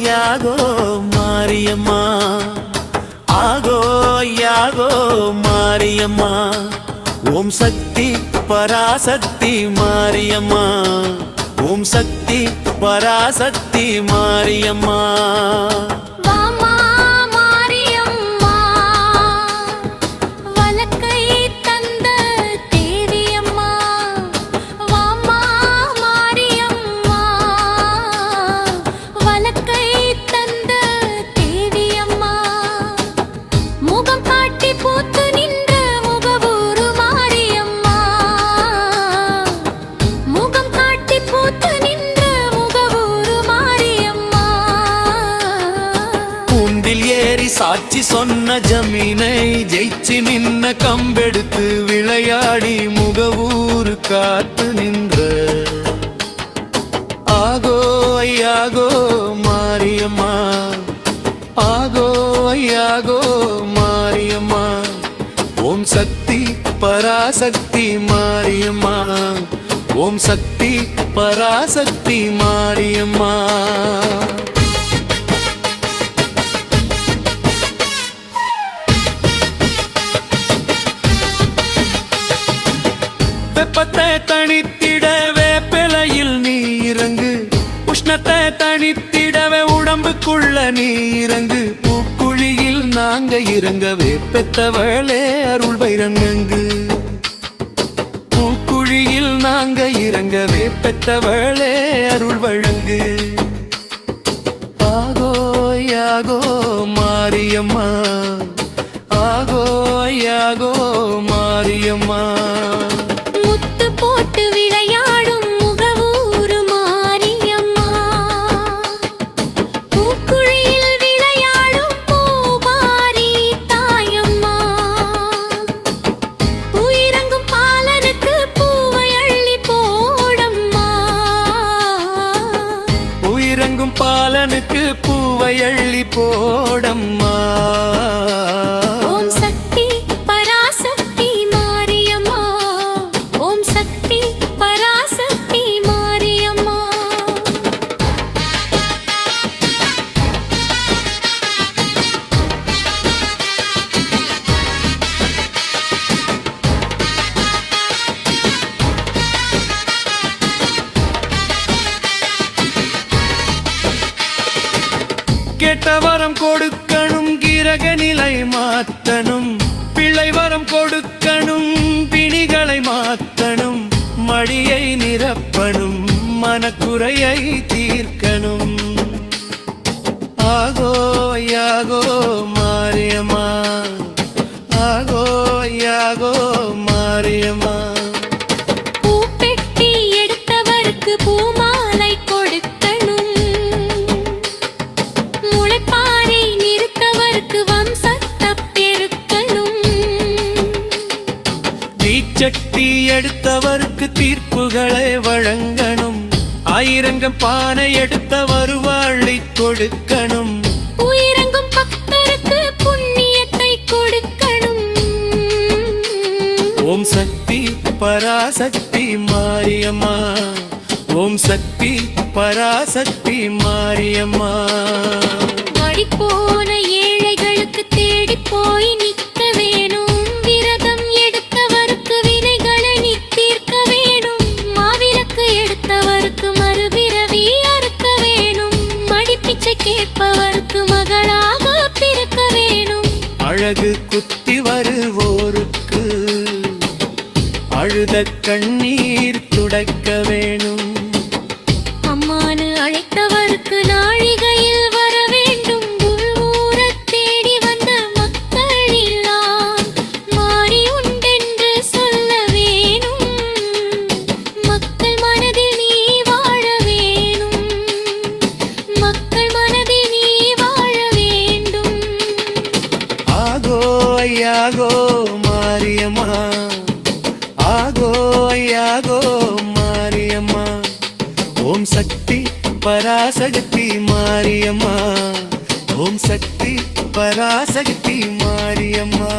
யாகோ மாரியம்மா, ஆகோ யாகோ மாரியம்மா. ஓம் சக்தி பராசக்தி மாரியம்மா, ஓம் சக்தி பராசக்தி மாரியம்மா. சாட்சி சொன்ன ஜமீனை ஜெயிச்சு நின்ன கம்பெடுத்து விளையாடி முகவூரு காத்து நின்ற ஆகோ ஐயாகோ மாரியம்மா, ஆகோ ஐயாகோ மாரியம்மா. ஓம் சக்தி பராசக்தி மாரியம்மா, ஓம் சக்தி பராசக்தி மாரியம்மா. வெப்பத்தை தணித்திடவே பிழையில் நீ இறங்கு, உஷ்ணத்தை தணித்திடவே உடம்புக்குள்ள நீ இறங்கு. பூக்குழியில் நாங்க இறங்கவே பெத்தவளே அருள் வைரங்கங்கு, பூக்குழியில் நாங்க இறங்கவே பெத்தவளே அருள் வழங்கு. ஆகோ யாகோ மாரியம்மா, ஆகோ யாகோ மாரியம்மா. பாலனுக்கு பூவை அள்ளி போடம்மா. ஓம் சக்தி பராசக்தி மாரியம்மா, ஓம் சக்தி பராசக்தி மாரியம்மா. கேட்ட வரம் கொடுக்கணும், கிரக நிலை மாத்தணும், பிள்ளை வரம் கொடுக்கணும், பிணிகளை மாத்தணும், மடியை நிரப்பணும், மனக்குறையை தீர்க்கணும். ஆகோ யாகோ மாரியம்மா, ஆகோ யாகோ மாரியம்மா. பூப்பெட்டி எடுத்தவருக்கு பூமாலை கொடுக்கணும், முளைப்பாரி நிறுத்தவருக்கு வம்சத்தை பெருக்கணும், தீச்சட்டி எடுத்தவருக்கு தீர்ப்புகளை வழங்கணும், ஆயிரங்கம் பானை எடுத்த வருவாளை கொடுக்கணும், உயிரங்கும் பக்தருக்கு புண்ணியத்தை கொடுக்கணும். ஓம் சக்தி பராசக்தி மாரியம்மா, ஓம் சக்தி பராசக்தி மாரியம்மா. போன ஏழைகளுக்கு தேடி போய் நிற்க வேணும், விரதம் எடுத்தவருக்கு வினைகளை நீ தீர்க்க வேணும், மாவிளக்கு எடுத்தவருக்கு மறுபிறவி அறுக்க வேணும், மடிப்பிச்சை கேட்பவருக்கு மகளாக பிறக்க வேணும். அழகு குத்தி வருவோருக்கு அழுத கண்ணீர் துடைக்க வேணும், அம்மானு அழைத்தவருக்கு நாழிகையில் வர வேண்டும், ஊரத் தேடி வந்த மக்கள் எல்லாம் மாறி உண்டென்று சொல்ல வேணும், மக்கள் மனதில் நீ வாழ வேணும், மக்கள் மனதில் நீ வாழ வேண்டும். ஆகோ யாகோ மாரியம்மா, ஆகோ யாகோ மாரியம்மா. ஓம் சக்தி பராசக்தி மாரியம்மா, ஓம் சக்தி பராசக்தி மாரியம்மா.